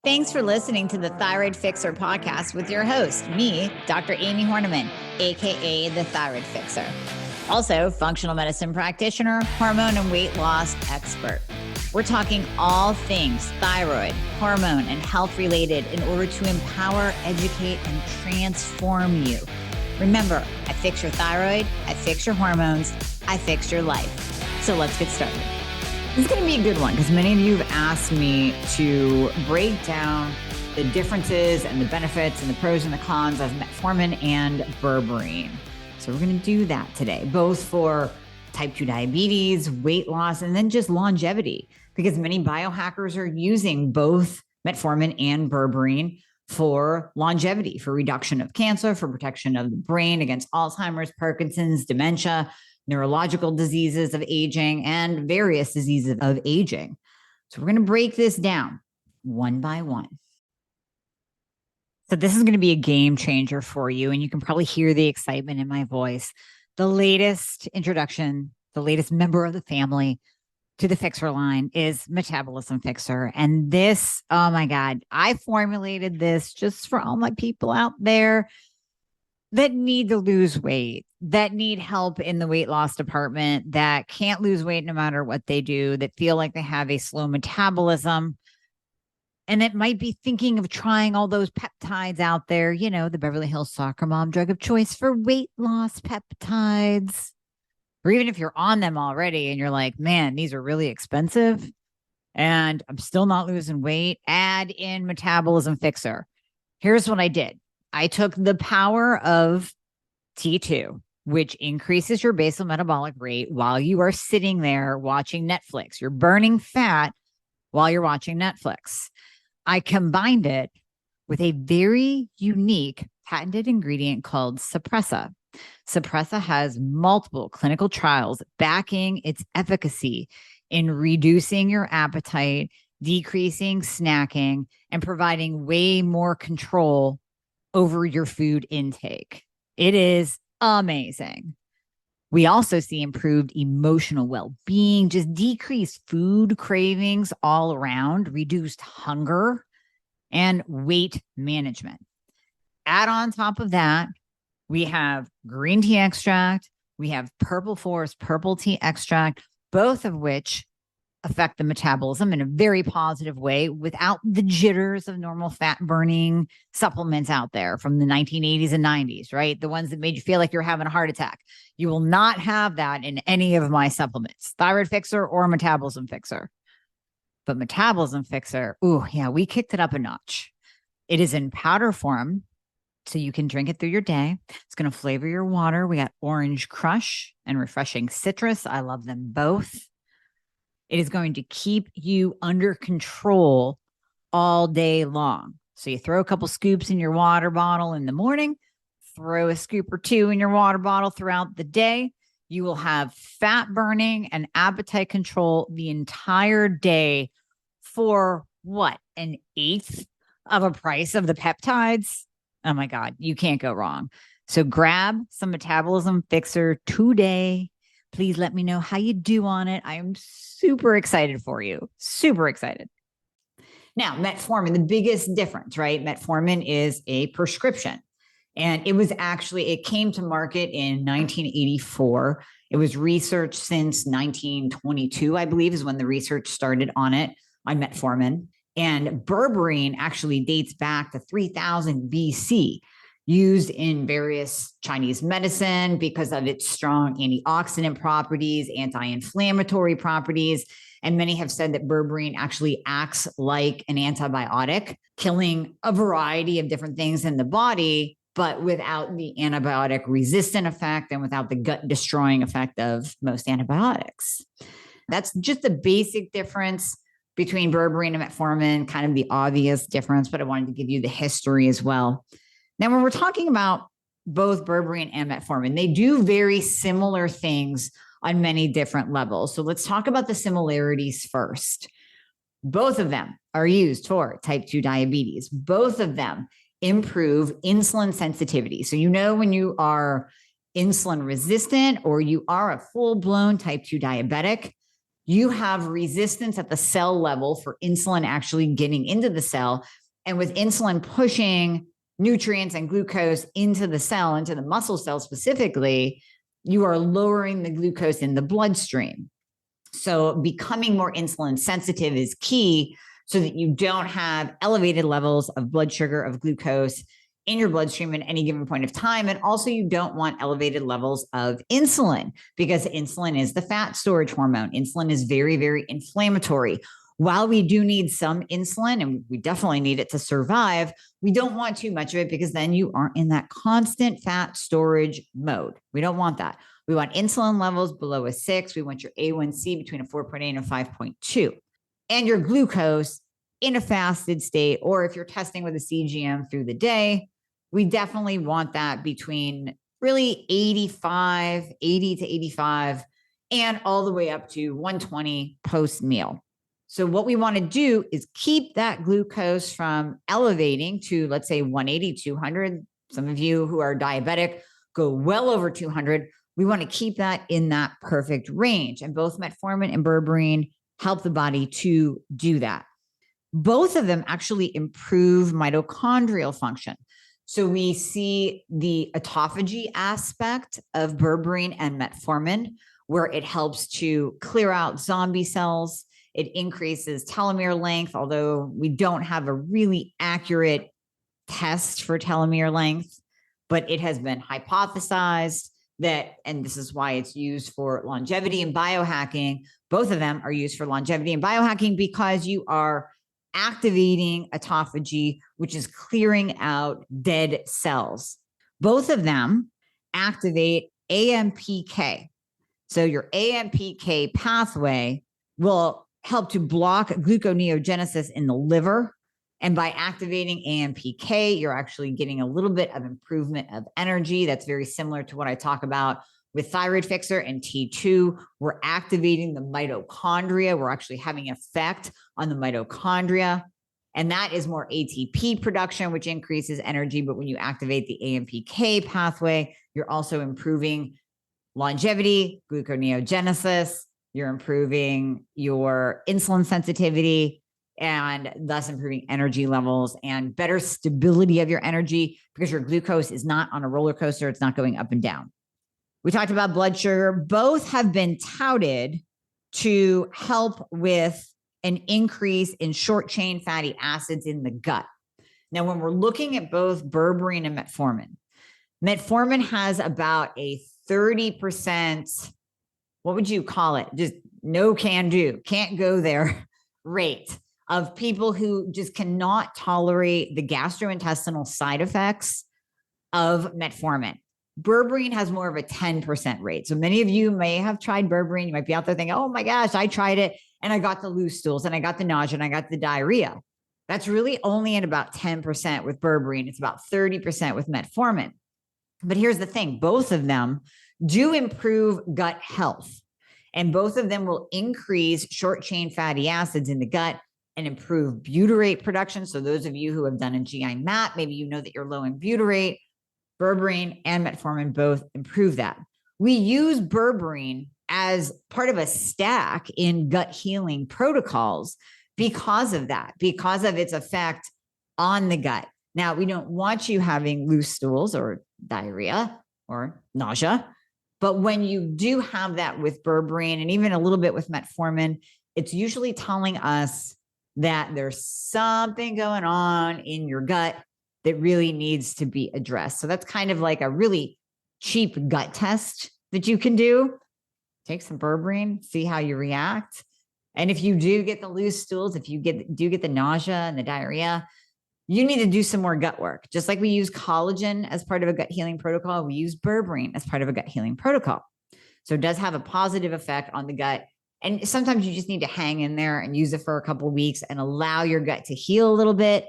Thanks for listening to the Thyroid Fixxr podcast with your host, me, Dr. Amie Hornaman, aka the Thyroid Fixxr. Also, functional medicine practitioner, hormone and weight loss expert. We're talking all things thyroid, hormone, and health related in order to empower, educate, and transform you. Remember, I fix your thyroid, I fix your hormones, I fix your life. So let's get started. This is going to be a good one because many of you have asked me to break down the differences and the benefits and the pros and the cons of Metformin and Berberine. So we're going to do that today, both for type 2 diabetes, weight loss, and then just longevity, because many biohackers are using both Metformin and Berberine for longevity, for reduction of cancer, for protection of the brain against Alzheimer's, Parkinson's, dementia, neurological diseases of aging, and various diseases of aging. So we're going to break this down one by one. So this is going to be a game changer for you, and you can probably hear the excitement in my voice. The latest introduction, the latest member of the family to the Fixxr line is Metabolism Fixxr. And this, oh my God, I formulated this just for all my people out there that need to lose weight, that need help in the weight loss department, that can't lose weight no matter what they do, that feel like they have a slow metabolism, and that might be thinking of trying all those peptides out there, you know, the Beverly Hills soccer mom drug of choice for weight loss peptides. Or even if you're on them already and you're like, man, these are really expensive and I'm still not losing weight, add in Metabolism Fixxr. Here's what I did. I took the power of T2, which increases your basal metabolic rate while you are sitting there watching Netflix. You're burning fat while you're watching Netflix. I combined it with a very unique patented ingredient called Suppressa. Suppressa has multiple clinical trials backing its efficacy in reducing your appetite, decreasing snacking, and providing way more control over your food intake. It is amazing. We also see improved emotional well-being, just decreased food cravings all around, reduced hunger, and weight management. Add on top of that, we have green tea extract, we have purple forest purple tea extract, both of which affect the metabolism in a very positive way without the jitters of normal fat burning supplements out there from the 1980s and 90s, right? The ones that made you feel like you're having a heart attack. You will not have that in any of my supplements, Thyroid Fixxr or Metabolism Fixxr. But Metabolism Fixxr, ooh, yeah, we kicked it up a notch. It is in powder form, so you can drink it through your day. It's going to flavor your water. We got orange crush and refreshing citrus. I love them both. It is going to keep you under control all day long. So you throw a couple scoops in your water bottle in the morning, throw a scoop or two in your water bottle throughout the day. You will have fat burning and appetite control the entire day for what? An eighth of a price of the peptides? Oh my God, you can't go wrong. So grab some Metabolism Fixxr today. Please let me know how you do on it. I am super excited for you. Super excited. Now, Metformin, the biggest difference, right? Metformin is a prescription. And it came to market in 1984. It was researched since 1922, I believe, is when the research started on Metformin. And Berberine actually dates back to 3000 BC. Used in various Chinese medicine because of its strong antioxidant properties, anti-inflammatory properties. And many have said that berberine actually acts like an antibiotic, killing a variety of different things in the body, but without the antibiotic resistant effect and without the gut destroying effect of most antibiotics. That's just the basic difference between berberine and metformin, kind of the obvious difference, but I wanted to give you the history as well. Now, when we're talking about both berberine and metformin, they do very similar things on many different levels. So let's talk about the similarities first. Both of them are used for type 2 diabetes. Both of them improve insulin sensitivity. So you know when you are insulin resistant or you are a full-blown type 2 diabetic, you have resistance at the cell level for insulin actually getting into the cell. And with insulin pushing nutrients and glucose into the cell, into the muscle cell specifically, you are lowering the glucose in the bloodstream. So becoming more insulin sensitive is key so that you don't have elevated levels of blood sugar, of glucose in your bloodstream at any given point of time. And also you don't want elevated levels of insulin because insulin is the fat storage hormone. Insulin is very, very inflammatory. While we do need some insulin, and we definitely need it to survive, we don't want too much of it because then you aren't in that constant fat storage mode. We don't want that. We want insulin levels below a 6. We want your A1C between a 4.8 and a 5.2. And your glucose in a fasted state, or if you're testing with a CGM through the day, we definitely want that between really 80 to 85, and all the way up to 120 post-meal. So what we want to do is keep that glucose from elevating to, let's say, 180, 200. Some of you who are diabetic go well over 200. We want to keep that in that perfect range. And both metformin and berberine help the body to do that. Both of them actually improve mitochondrial function. So we see the autophagy aspect of berberine and metformin, where it helps to clear out zombie cells. It increases telomere length, although we don't have a really accurate test for telomere length, but it has been hypothesized that, and this is why it's used for longevity and biohacking. Both of them are used for longevity and biohacking because you are activating autophagy, which is clearing out dead cells. Both of them activate AMPK. So your AMPK pathway will help to block gluconeogenesis in the liver. And by activating AMPK, you're actually getting a little bit of improvement of energy. That's very similar to what I talk about with thyroid Fixxr and T2. We're activating the mitochondria. We're actually having effect on the mitochondria. And that is more ATP production, which increases energy. But when you activate the AMPK pathway, you're also improving longevity, gluconeogenesis. You're improving your insulin sensitivity and thus improving energy levels and better stability of your energy because your glucose is not on a roller coaster. It's not going up and down. We talked about blood sugar. Both have been touted to help with an increase in short chain fatty acids in the gut. Now, when we're looking at both berberine and metformin, metformin has about a 30%, what would you call it? Just no can do, can't go there rate of people who just cannot tolerate the gastrointestinal side effects of metformin. Berberine has more of a 10% rate. So many of you may have tried berberine. You might be out there thinking, oh my gosh, I tried it and I got the loose stools and I got the nausea and I got the diarrhea. That's really only at about 10% with berberine. It's about 30% with metformin. But here's the thing. Both of them do improve gut health. And both of them will increase short chain fatty acids in the gut and improve butyrate production. So those of you who have done a GI map, maybe you know that you're low in butyrate. Berberine and metformin both improve that. We use berberine as part of a stack in gut healing protocols because of that, because of its effect on the gut. Now, we don't want you having loose stools or diarrhea or nausea, but when you do have that with berberine and even a little bit with metformin, it's usually telling us that there's something going on in your gut that really needs to be addressed. So that's kind of like a really cheap gut test that you can do. Take some berberine, see how you react. And if you do get the loose stools, if you do get the nausea and the diarrhea, you need to do some more gut work. Just like we use collagen as part of a gut healing protocol, we use berberine as part of a gut healing protocol. So it does have a positive effect on the gut. And sometimes you just need to hang in there and use it for a couple of weeks and allow your gut to heal a little bit.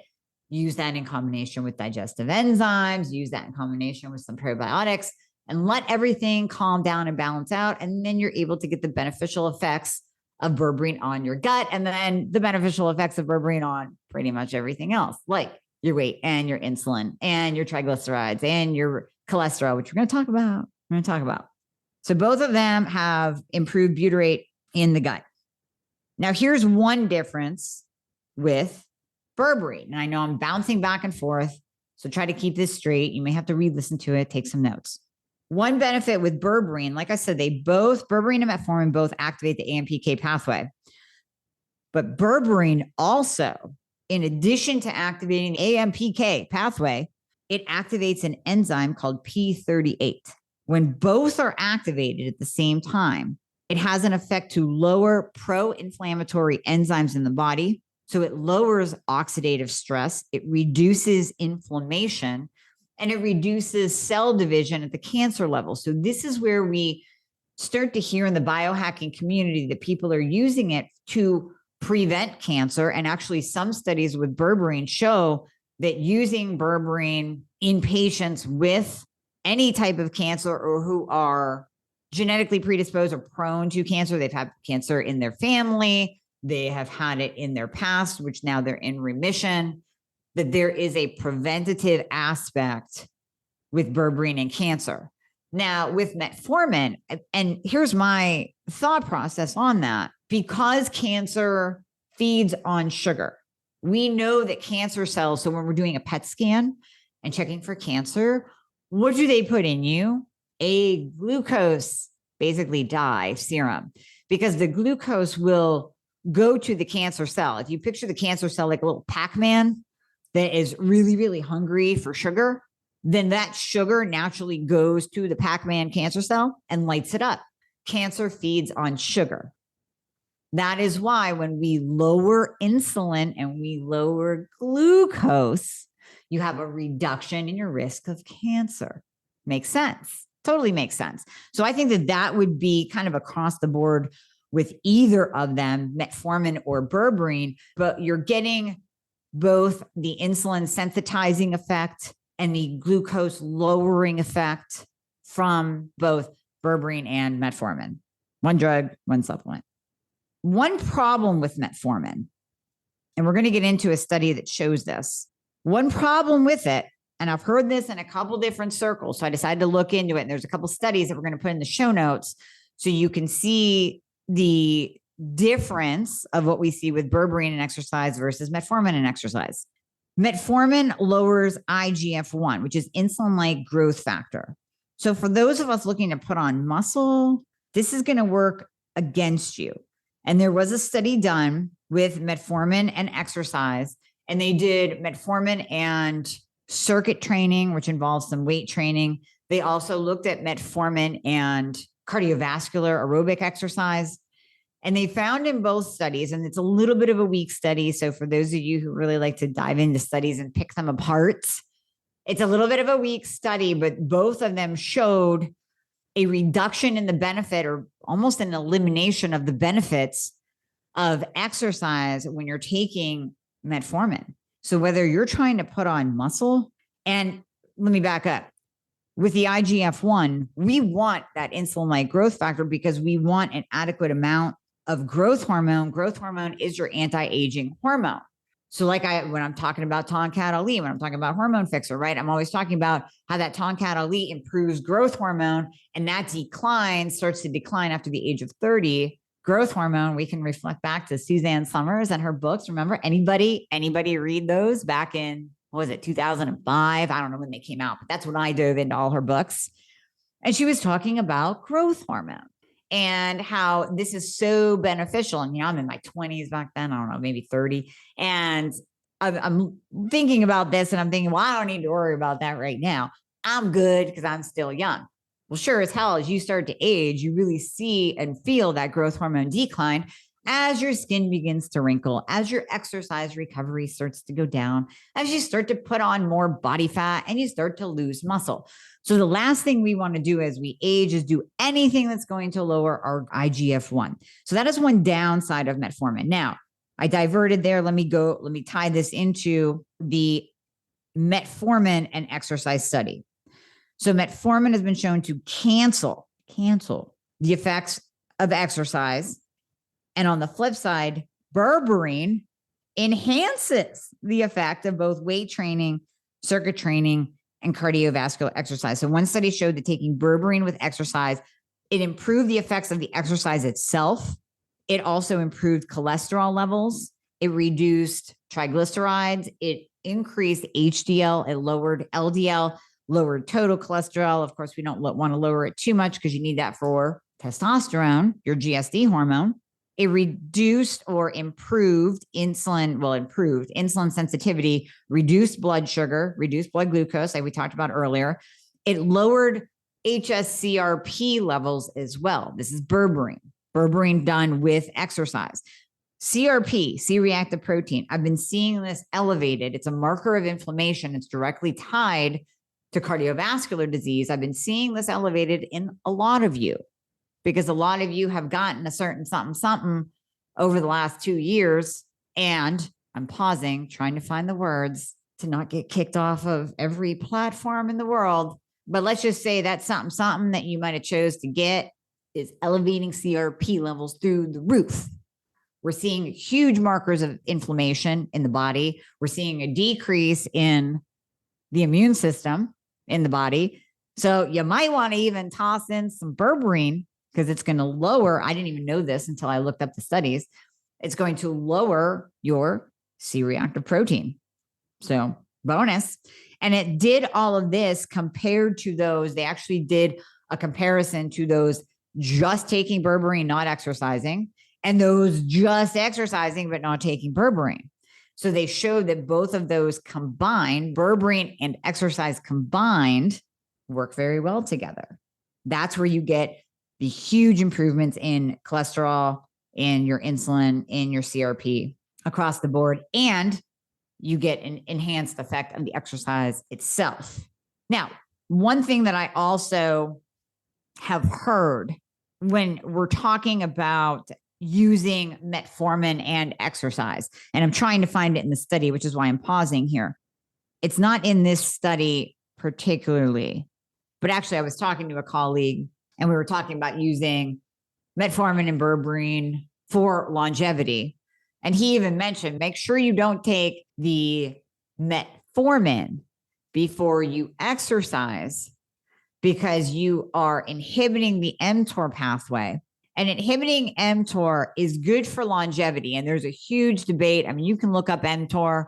Use that in combination with digestive enzymes, use that in combination with some probiotics, and let everything calm down and balance out. And then you're able to get the beneficial effects of berberine on your gut, and then the beneficial effects of berberine on pretty much everything else, like your weight and your insulin and your triglycerides and your cholesterol, which we're going to talk about. So both of them have improved butyrate in the gut. Now, here's one difference with berberine. And I know I'm bouncing back and forth, so try to keep this straight. You may have to re-listen to it, take some notes. One benefit with berberine, like I said, berberine and metformin both activate the AMPK pathway. But berberine also, in addition to activating the AMPK pathway, it activates an enzyme called P38. When both are activated at the same time, it has an effect to lower pro-inflammatory enzymes in the body. So it lowers oxidative stress, it reduces inflammation, and it reduces cell division at the cancer level. So this is where we start to hear in the biohacking community that people are using it to prevent cancer. And actually, some studies with berberine show that using berberine in patients with any type of cancer or who are genetically predisposed or prone to cancer, they've had cancer in their family, they have had it in their past, which now they're in remission, that there is a preventative aspect with berberine and cancer. Now, with metformin, and here's my thought process on that, because cancer feeds on sugar, we know that cancer cells, so when we're doing a PET scan and checking for cancer, what do they put in you? A glucose, basically dye serum, because the glucose will go to the cancer cell. If you picture the cancer cell like a little Pac-Man that is really, really hungry for sugar, then that sugar naturally goes to the Pac-Man cancer cell and lights it up. Cancer feeds on sugar. That is why when we lower insulin and we lower glucose, you have a reduction in your risk of cancer. Makes sense. Totally makes sense. So I think that that would be kind of across the board with either of them, metformin or berberine, but you're getting both the insulin sensitizing effect and the glucose lowering effect from both berberine and metformin. One drug, one supplement. One problem with metformin, and we're going to get into a study that shows this. One problem with it, and I've heard this in a couple different circles, so I decided to look into it. And there's a couple studies that we're going to put in the show notes so you can see the difference of what we see with berberine and exercise versus metformin and exercise. Metformin lowers IGF-1, which is insulin-like growth factor. So for those of us looking to put on muscle, this is going to work against you. And there was a study done with metformin and exercise, and they did metformin and circuit training, which involves some weight training. They also looked at metformin and cardiovascular aerobic exercise. And they found in both studies, and it's a little bit of a weak study. So for those of you who really like to dive into studies and pick them apart, it's a little bit of a weak study, but both of them showed a reduction in the benefit or almost an elimination of the benefits of exercise when you're taking metformin. So whether you're trying to put on muscle, and let me back up. With the IGF-1, we want that insulin-like growth factor because we want an adequate amount of growth hormone. Growth hormone is your anti-aging hormone. So when I'm talking about Tonkat Ali, when I'm talking about hormone Fixxr, right? I'm always talking about how that Tonkat Ali improves growth hormone, and that starts to decline after the age of 30. Growth hormone, we can reflect back to Suzanne Summers and her books. Remember, anybody read those back in, 2005? I don't know when they came out, but that's when I dove into all her books. And she was talking about growth hormone and how this is so beneficial. And, I'm in my 20s back then, I don't know, maybe 30. And I'm thinking about this and I'm thinking, well, I don't need to worry about that right now. I'm good because I'm still young. Well, sure as hell, as you start to age, you really see and feel that growth hormone decline as your skin begins to wrinkle, as your exercise recovery starts to go down, as you start to put on more body fat and you start to lose muscle. So the last thing we want to do as we age is do anything that's going to lower our IGF-1. So that is one downside of metformin. Now, I diverted there. Let me tie this into the metformin and exercise study. So metformin has been shown to cancel the effects of exercise. And on the flip side, berberine enhances the effect of both weight training, circuit training, and cardiovascular exercise. So one study showed that taking berberine with exercise, it improved the effects of the exercise itself. It also improved cholesterol levels. It reduced triglycerides. It increased HDL. It lowered LDL, lowered total cholesterol. Of course, we don't want to lower it too much because you need that for testosterone, your GSD hormone. It reduced or improved insulin sensitivity, reduced blood sugar, reduced blood glucose, like we talked about earlier. It lowered HSCRP levels as well. This is berberine done with exercise. CRP, C-reactive protein. I've been seeing this elevated. It's a marker of inflammation. It's directly tied to cardiovascular disease. I've been seeing this elevated in a lot of you because a lot of you have gotten a certain something over the last 2 years. And I'm pausing, trying to find the words to not get kicked off of every platform in the world. But let's just say that something that you might have chose to get is elevating CRP levels through the roof. We're seeing huge markers of inflammation in the body. We're seeing a decrease in the immune system in the body. So you might want to even toss in some berberine because it's going to lower. I didn't even know this until I looked up the studies. It's going to lower your C-reactive protein. So bonus. And it did all of this compared to those. They actually did a comparison to those just taking berberine, not exercising, and those just exercising, but not taking berberine. So they showed that both of those combined, berberine and exercise combined, work very well together. That's where you get the huge improvements in cholesterol, in your insulin, in your CRP across the board. And you get an enhanced effect of the exercise itself. Now, one thing that I also have heard when we're talking about using metformin and exercise, and I'm trying to find it in the study, which is why I'm pausing here. It's not in this study particularly, but actually I was talking to a colleague and we were talking about using metformin and berberine for longevity. And he even mentioned, make sure you don't take the metformin before you exercise because you are inhibiting the mTOR pathway. And inhibiting mTOR is good for longevity. And there's a huge debate. I mean, you can look up mTOR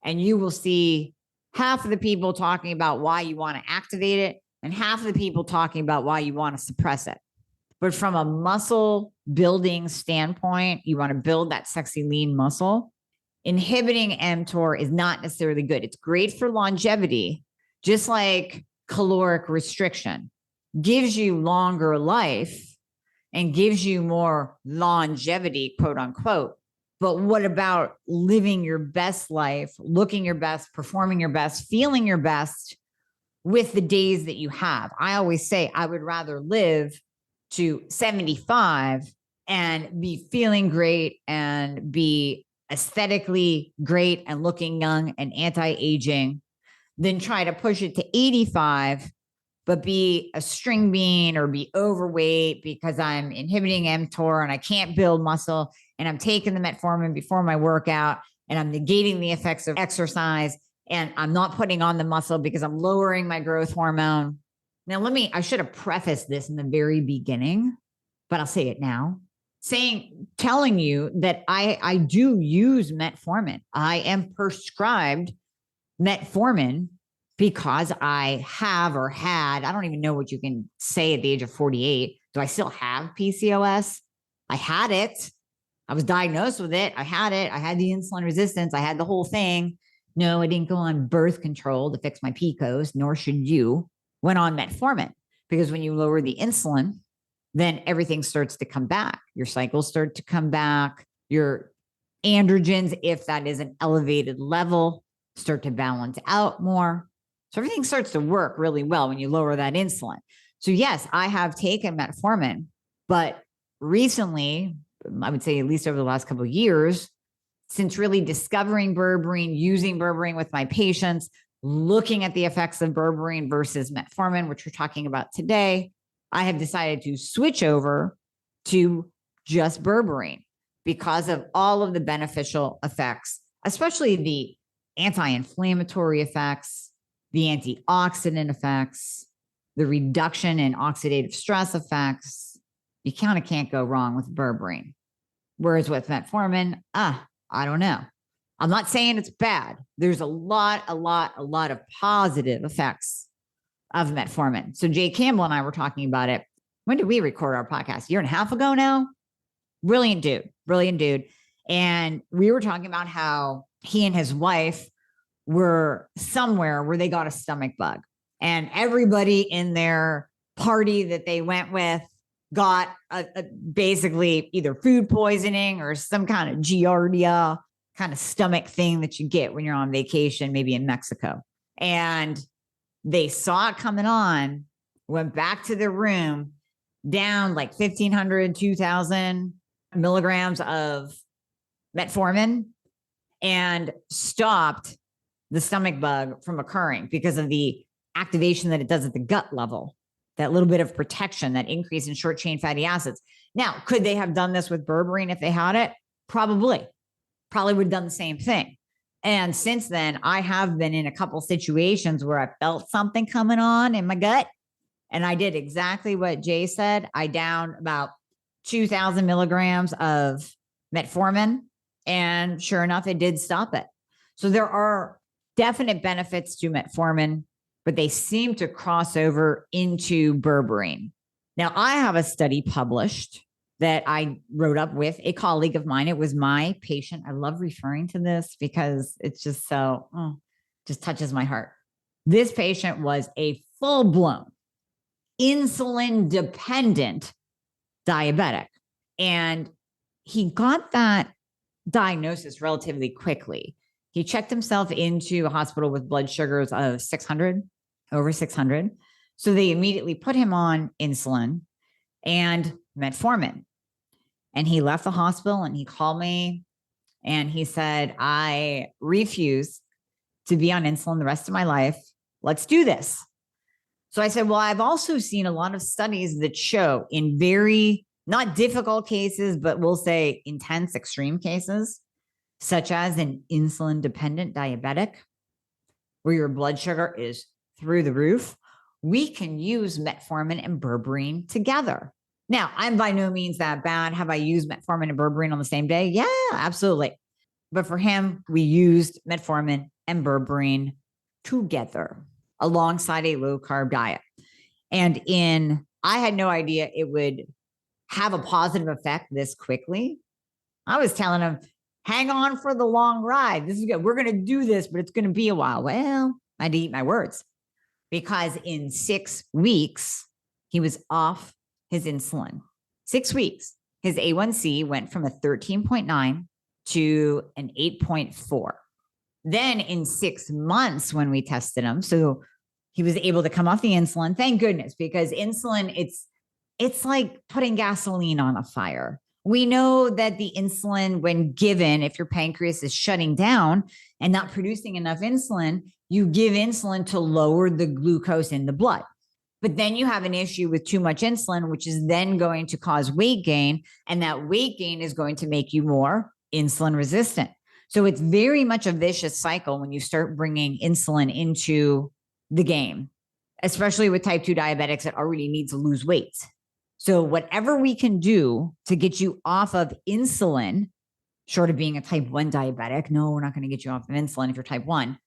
and you will see half of the people talking about why you want to activate it and half of the people talking about why you want to suppress it. But from a muscle building standpoint, you want to build that sexy lean muscle. Inhibiting mTOR is not necessarily good. It's great for longevity, just like caloric restriction gives you longer life and gives you more longevity, quote unquote. But what about living your best life, looking your best, performing your best, feeling your best with the days that you have? I always say I would rather live to 75 and be feeling great and be aesthetically great and looking young and anti-aging than try to push it to 85 but be a string bean or be overweight because I'm inhibiting mTOR and I can't build muscle and I'm taking the metformin before my workout and I'm negating the effects of exercise and I'm not putting on the muscle because I'm lowering my growth hormone. Now, I should have prefaced this in the very beginning, but I'll say it now. Telling you that I do use metformin. I am prescribed metformin because I have or had, I don't even know what you can say at the age of 48. Do I still have PCOS? I had it. I was diagnosed with it. I had it. I had the insulin resistance. I had the whole thing. No, I didn't go on birth control to fix my PCOS, nor should you. Went on metformin because when you lower the insulin, then everything starts to come back. Your cycles start to come back. Your androgens, if that is an elevated level, start to balance out more. So everything starts to work really well when you lower that insulin. So yes, I have taken metformin, but recently, I would say at least over the last couple of years, since really discovering berberine, using berberine with my patients, looking at the effects of berberine versus metformin, which we're talking about today, I have decided to switch over to just berberine because of all of the beneficial effects, especially the anti-inflammatory effects, the antioxidant effects, the reduction in oxidative stress effects. You kind of can't go wrong with berberine. Whereas with metformin, I don't know. I'm not saying it's bad. There's a lot of positive effects of metformin. So Jay Campbell and I were talking about it. When did we record our podcast? A year and a half ago now? Brilliant dude. And we were talking about how he and his wife were somewhere where they got a stomach bug. And everybody in their party that they went with got basically either food poisoning or some kind of giardia kind of stomach thing that you get when you're on vacation, maybe in Mexico. And they saw it coming on, went back to their room, down like 1,500, 2,000 milligrams of metformin, and stopped the stomach bug from occurring because of the activation that it does at the gut level, that little bit of protection, that increase in short chain fatty acids. Now, could they have done this with berberine if they had it? Probably would have done the same thing. And since then, I have been in a couple situations where I felt something coming on in my gut. And I did exactly what Jay said. I downed about 2,000 milligrams of metformin. And sure enough, it did stop it. So there are definite benefits to metformin, but they seem to cross over into berberine. Now, I have a study published that I wrote up with a colleague of mine. It was my patient. I love referring to this because it's just so, just touches my heart. This patient was a full-blown insulin dependent diabetic. And he got that diagnosis relatively quickly. He checked himself into a hospital with blood sugars of 600, over 600. So they immediately put him on insulin and metformin. And he left the hospital and he called me and he said, I refuse to be on insulin the rest of my life. Let's do this. So I said, well, I've also seen a lot of studies that show in very not difficult cases, but we'll say intense, extreme cases, such as an insulin dependent diabetic, where your blood sugar is through the roof, we can use metformin and berberine together. Now, I'm by no means that bad. Have I used metformin and berberine on the same day? Yeah, absolutely. But for him, we used metformin and berberine together alongside a low carb diet. And I had no idea it would have a positive effect this quickly. I was telling him, hang on for the long ride. This is good. We're going to do this, but it's going to be a while. Well, I had to eat my words because in 6 weeks, he was off his insulin. 6 weeks, his A1C went from a 13.9 to an 8.4. Then in 6 months when we tested him, so he was able to come off the insulin, thank goodness, because insulin, it's like putting gasoline on a fire. We know that the insulin, when given, if your pancreas is shutting down and not producing enough insulin, you give insulin to lower the glucose in the blood. But then you have an issue with too much insulin, which is then going to cause weight gain. And that weight gain is going to make you more insulin resistant. So it's very much a vicious cycle when you start bringing insulin into the game, especially with type 2 diabetics that already need to lose weight. So whatever we can do to get you off of insulin, short of being a type 1 diabetic, no, we're not going to get you off of insulin if you're type 1.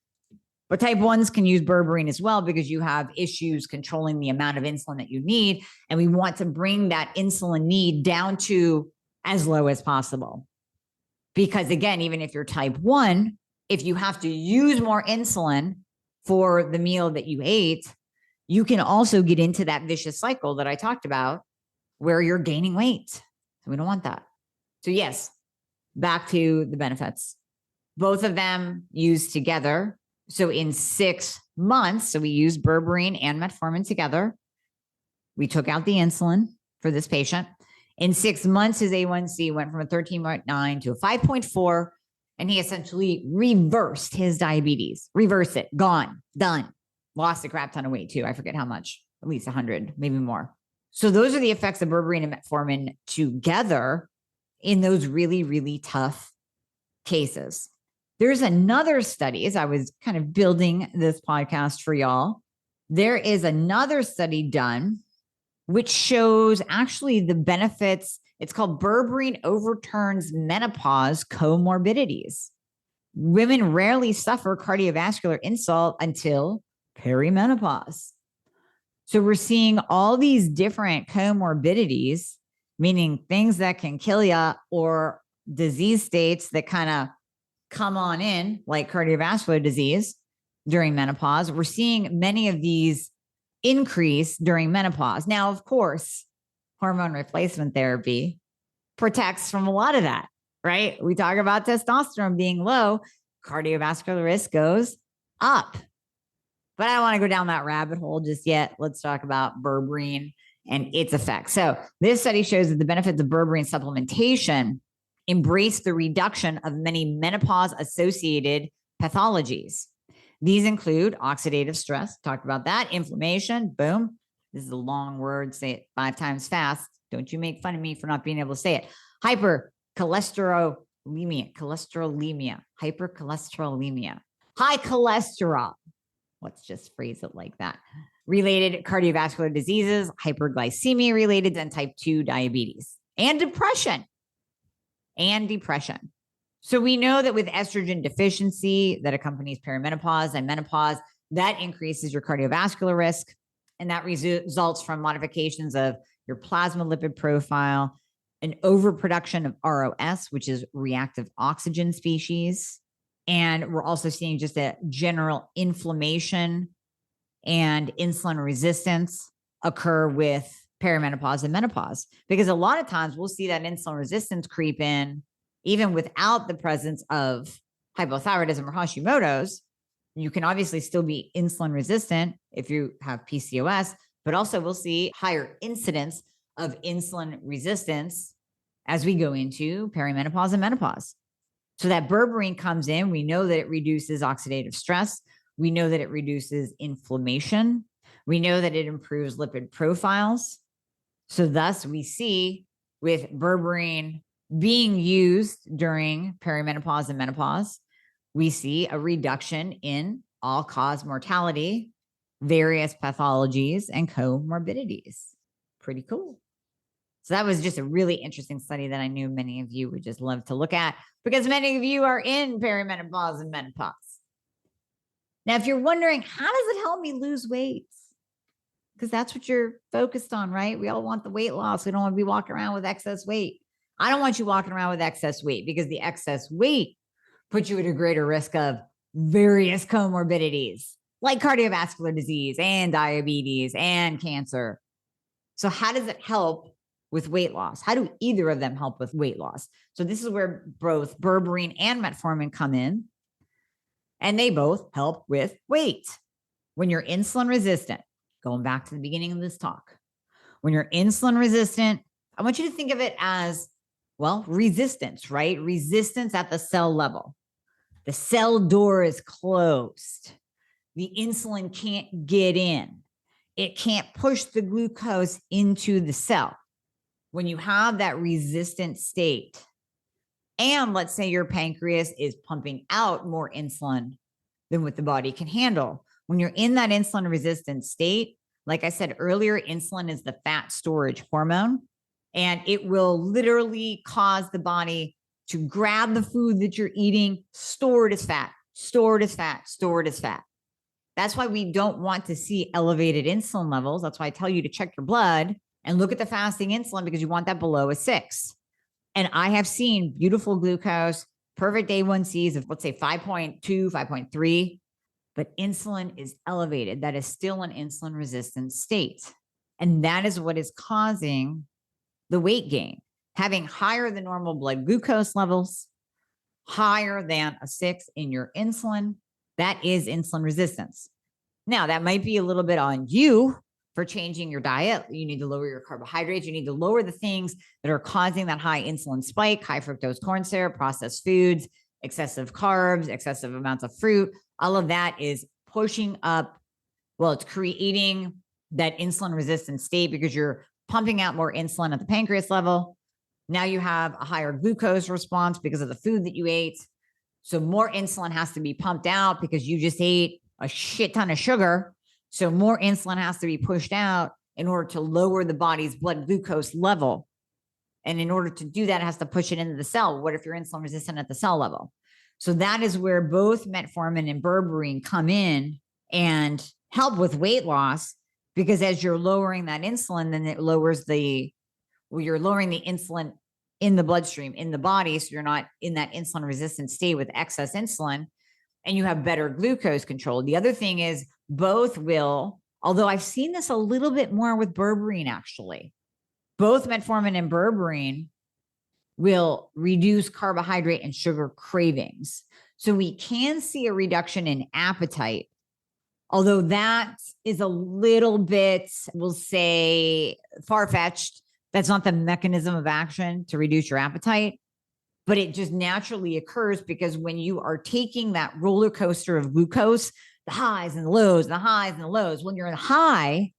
But type 1s can use berberine as well because you have issues controlling the amount of insulin that you need. And we want to bring that insulin need down to as low as possible. Because again, even if you're type 1, if you have to use more insulin for the meal that you ate, you can also get into that vicious cycle that I talked about where you're gaining weight. So we don't want that. So yes, back to the benefits. Both of them used together. So in 6 months, so we used berberine and metformin together. We took out the insulin for this patient. In 6 months, his A1C went from a 13.9 to a 5.4, and he essentially reversed his diabetes. Reverse it, gone, done. Lost a crap ton of weight too. I forget how much, at least 100, maybe more. So those are the effects of berberine and metformin together in those really, really tough cases. There's another study, as I was kind of building this podcast for y'all, there is another study done which shows actually the benefits It's called Berberine Overturns Menopause Comorbidities. Women rarely suffer cardiovascular insult until perimenopause. So we're seeing all these different comorbidities, meaning things that can kill you or disease states that kind of come on in, like cardiovascular disease during menopause. We're seeing many of these increase during menopause. Now, of course, hormone replacement therapy protects from a lot of that, right? We talk about testosterone being low, cardiovascular risk goes up. But I don't want to go down that rabbit hole just yet. Let's talk about berberine and its effects. So this study shows that the benefits of berberine supplementation embrace the reduction of many menopause-associated pathologies. These include oxidative stress, talked about that, inflammation, boom. This is a long word, say it 5 times fast. Don't you make fun of me for not being able to say it. Hypercholesterolemia, hypercholesterolemia, high cholesterol. Let's just phrase it like that. Related cardiovascular diseases, hyperglycemia related, and type 2 diabetes, and depression. So we know that with estrogen deficiency that accompanies perimenopause and menopause, that increases your cardiovascular risk. And that results from modifications of your plasma lipid profile, an overproduction of ROS, which is reactive oxygen species. And we're also seeing just a general inflammation and insulin resistance occur with perimenopause and menopause, because a lot of times we'll see that insulin resistance creep in even without the presence of hypothyroidism or Hashimoto's. You can obviously still be insulin resistant if you have PCOS, but also we'll see higher incidence of insulin resistance as we go into perimenopause and menopause. So that berberine comes in. We know that it reduces oxidative stress. We know that it reduces inflammation. We know that it improves lipid profiles. So thus we see with berberine being used during perimenopause and menopause, we see a reduction in all-cause mortality, various pathologies, and comorbidities. Pretty cool. So that was just a really interesting study that I knew many of you would just love to look at, because many of you are in perimenopause and menopause. Now, if you're wondering, how does it help me lose weight? Because that's what you're focused on, right? We all want the weight loss. We don't want to be walking around with excess weight. I don't want you walking around with excess weight, because the excess weight puts you at a greater risk of various comorbidities like cardiovascular disease and diabetes and cancer. So how does it help with weight loss? How do either of them help with weight loss? So this is where both berberine and metformin come in, and they both help with weight. When you're insulin resistant, going back to the beginning of this talk, when you're insulin resistant, I want you to think of it as, well, resistance, right? Resistance at the cell level. The cell door is closed. The insulin can't get in. It can't push the glucose into the cell. When you have that resistant state, and let's say your pancreas is pumping out more insulin than what the body can handle, when you're in that insulin resistant state, like I said earlier, insulin is the fat storage hormone, and it will literally cause the body to grab the food that you're eating, store it as fat, store it as fat, store it as fat. That's why we don't want to see elevated insulin levels. That's why I tell you to check your blood and look at the fasting insulin, because you want that below a 6. And I have seen beautiful glucose, perfect A1Cs of, let's say, 5.2, 5.3, but insulin is elevated. That is still an insulin resistant state. And that is what is causing the weight gain. Having higher than normal blood glucose levels, higher than a 6 in your insulin, that is insulin resistance. Now, that might be a little bit on you for changing your diet. You need to lower your carbohydrates. You need to lower the things that are causing that high insulin spike, high fructose corn syrup, processed foods, excessive carbs, excessive amounts of fruit. All of that is pushing up, well, it's creating that insulin resistant state because you're pumping out more insulin at the pancreas level. Now you have a higher glucose response because of the food that you ate. So more insulin has to be pumped out because you just ate a shit ton of sugar. So more insulin has to be pushed out in order to lower the body's blood glucose level. And in order to do that, it has to push it into the cell. What if you're insulin resistant at the cell level? So that is where both metformin and berberine come in and help with weight loss, because as you're lowering that insulin, then it lowers you're lowering the insulin in the bloodstream, in the body. So you're not in that insulin resistant state with excess insulin, and you have better glucose control. The other thing is both will, although I've seen this a little bit more with berberine actually, both metformin and berberine will reduce carbohydrate and sugar cravings. So we can see a reduction in appetite, although that is a little bit, we'll say, far-fetched. That's not the mechanism of action to reduce your appetite, but it just naturally occurs because when you are taking that roller coaster of glucose, the highs and the lows, the highs and the lows, when you're in the high,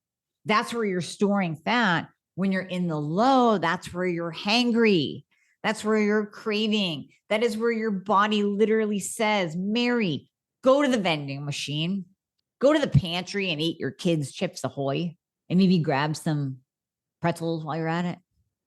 that's where you're storing fat. When you're in the low, that's where you're hangry. That's where you're craving. That is where your body literally says, Mary, go to the vending machine, go to the pantry and eat your kids' Chips Ahoy, and maybe grab some pretzels while you're at it.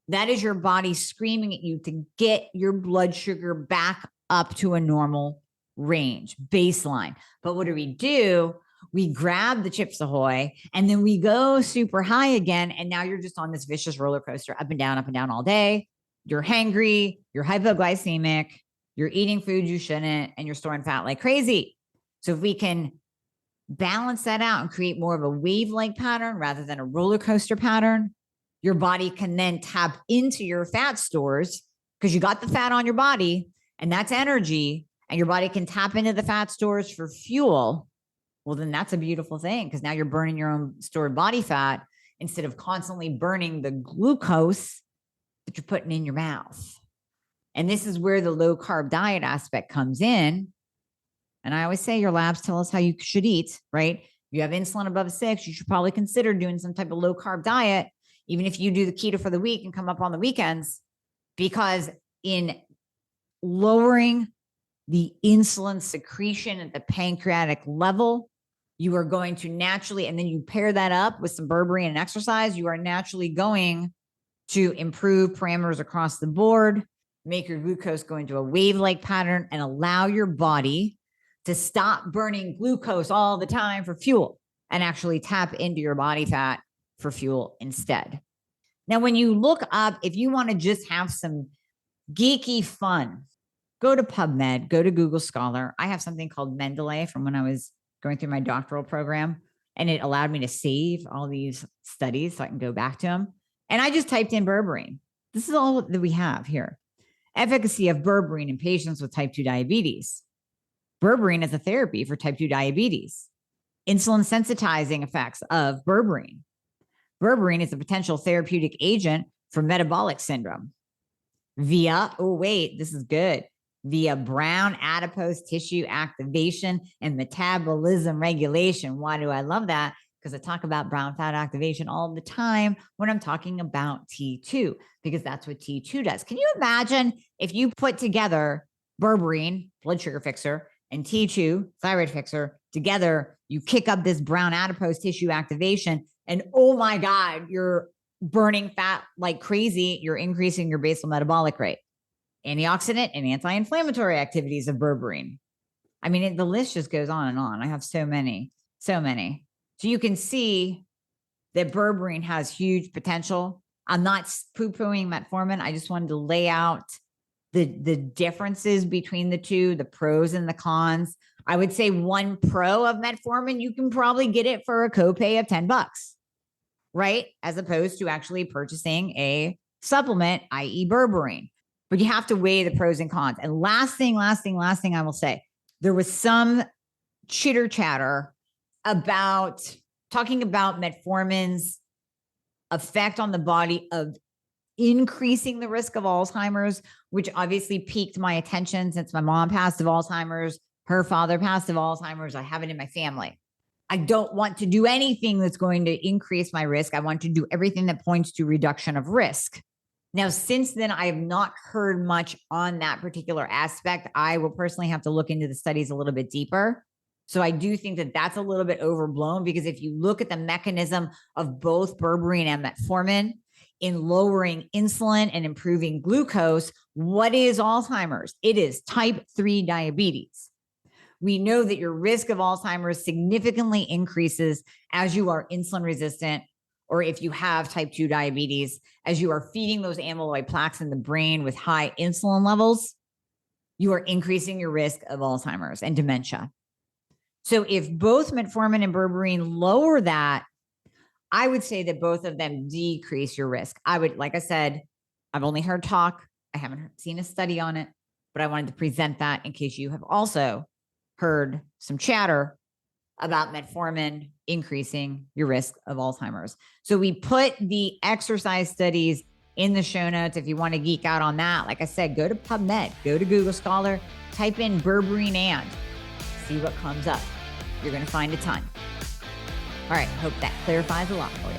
That is your body screaming at you to get your blood sugar back up to a normal range, baseline. But what do? We grab the Chips Ahoy and then we go super high again. And now you're just on this vicious roller coaster, up and down all day. You're hangry, you're hypoglycemic, you're eating food you shouldn't, and you're storing fat like crazy. So if we can balance that out and create more of a wave-like pattern rather than a roller coaster pattern, your body can then tap into your fat stores because you got the fat on your body and that's energy, and your body can tap into the fat stores for fuel. Well, then that's a beautiful thing because now you're burning your own stored body fat instead of constantly burning the glucose that you're putting in your mouth. And this is where the low carb diet aspect comes in. And I always say your labs tell us how you should eat, right? If you have insulin above 6, you should probably consider doing some type of low carb diet, even if you do the keto for the week and come up on the weekends, because in lowering the insulin secretion at the pancreatic level, you are going to naturally, and then you pair that up with some berberine and exercise, you are naturally going to improve parameters across the board, make your glucose go into a wave-like pattern, and allow your body to stop burning glucose all the time for fuel and actually tap into your body fat for fuel instead. Now, when you look up, if you want to just have some geeky fun, go to PubMed, go to Google Scholar. I have something called Mendeley from when I was going through my doctoral program, and it allowed me to save all these studies so I can go back to them. And I just typed in berberine. This is all that we have here. Efficacy of berberine in patients with type 2 diabetes. Berberine is a therapy for type 2 diabetes. Insulin sensitizing effects of berberine. Berberine is a potential therapeutic agent for metabolic syndrome via, this is good, via brown adipose tissue activation and metabolism regulation. Why do I love that? Because I talk about brown fat activation all the time when I'm talking about T2, because that's what T2 does. Can you imagine if you put together berberine, blood sugar fixer, and T2, thyroid fixer, together, you kick up this brown adipose tissue activation, and oh my God, you're burning fat like crazy. You're increasing your basal metabolic rate. Antioxidant and anti-inflammatory activities of berberine. I mean, the list just goes on and on. I have so many. So you can see that berberine has huge potential. I'm not poo-pooing metformin. I just wanted to lay out the differences between the two, the pros and the cons. I would say one pro of metformin, you can probably get it for a copay of $10, right? As opposed to actually purchasing a supplement, i.e. berberine. But you have to weigh the pros and cons. And last thing I will say, there was some chitter chatter about talking about metformin's effect on the body of increasing the risk of Alzheimer's, which obviously piqued my attention since my mom passed of Alzheimer's, her father passed of Alzheimer's. I have it in my family. I don't want to do anything that's going to increase my risk. I want to do everything that points to reduction of risk. Now, since then, I have not heard much on that particular aspect. I will personally have to look into the studies a little bit deeper. So I do think that that's a little bit overblown, because if you look at the mechanism of both berberine and metformin, in lowering insulin and improving glucose. What is Alzheimer's? It is type 3 diabetes. We know that your risk of Alzheimer's significantly increases as you are insulin resistant, or if you have type 2 diabetes, as you are feeding those amyloid plaques in the brain with high insulin levels, you are increasing your risk of Alzheimer's and dementia. So if both metformin and berberine lower that, I would say that both of them decrease your risk. I would, like I said, I've only heard talk. I haven't seen a study on it, but I wanted to present that in case you have also heard some chatter about metformin increasing your risk of Alzheimer's. So we put the exercise studies in the show notes if you want to geek out on that. Like I said, go to PubMed, go to Google Scholar, type in berberine and see what comes up. You're going to find a ton. All right, hope that clarifies a lot for you.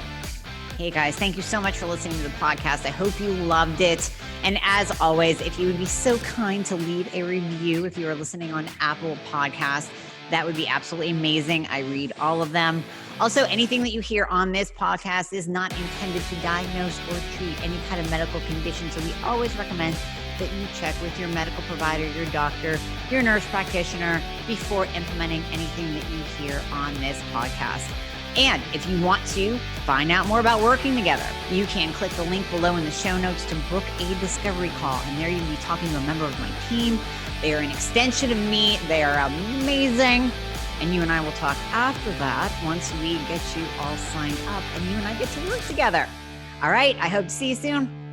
Hey guys, thank you so much for listening to the podcast. I hope you loved it. And as always, if you would be so kind to leave a review if you are listening on Apple Podcasts, that would be absolutely amazing. I read all of them. Also, anything that you hear on this podcast is not intended to diagnose or treat any kind of medical condition. So we always recommend that you check with your medical provider, your doctor, your nurse practitioner before implementing anything that you hear on this podcast. And if you want to find out more about working together, you can click the link below in the show notes to book a discovery call. And there you'll be talking to a member of my team. They are an extension of me. They are amazing. And you and I will talk after that once we get you all signed up and you and I get to work together. All right. I hope to see you soon.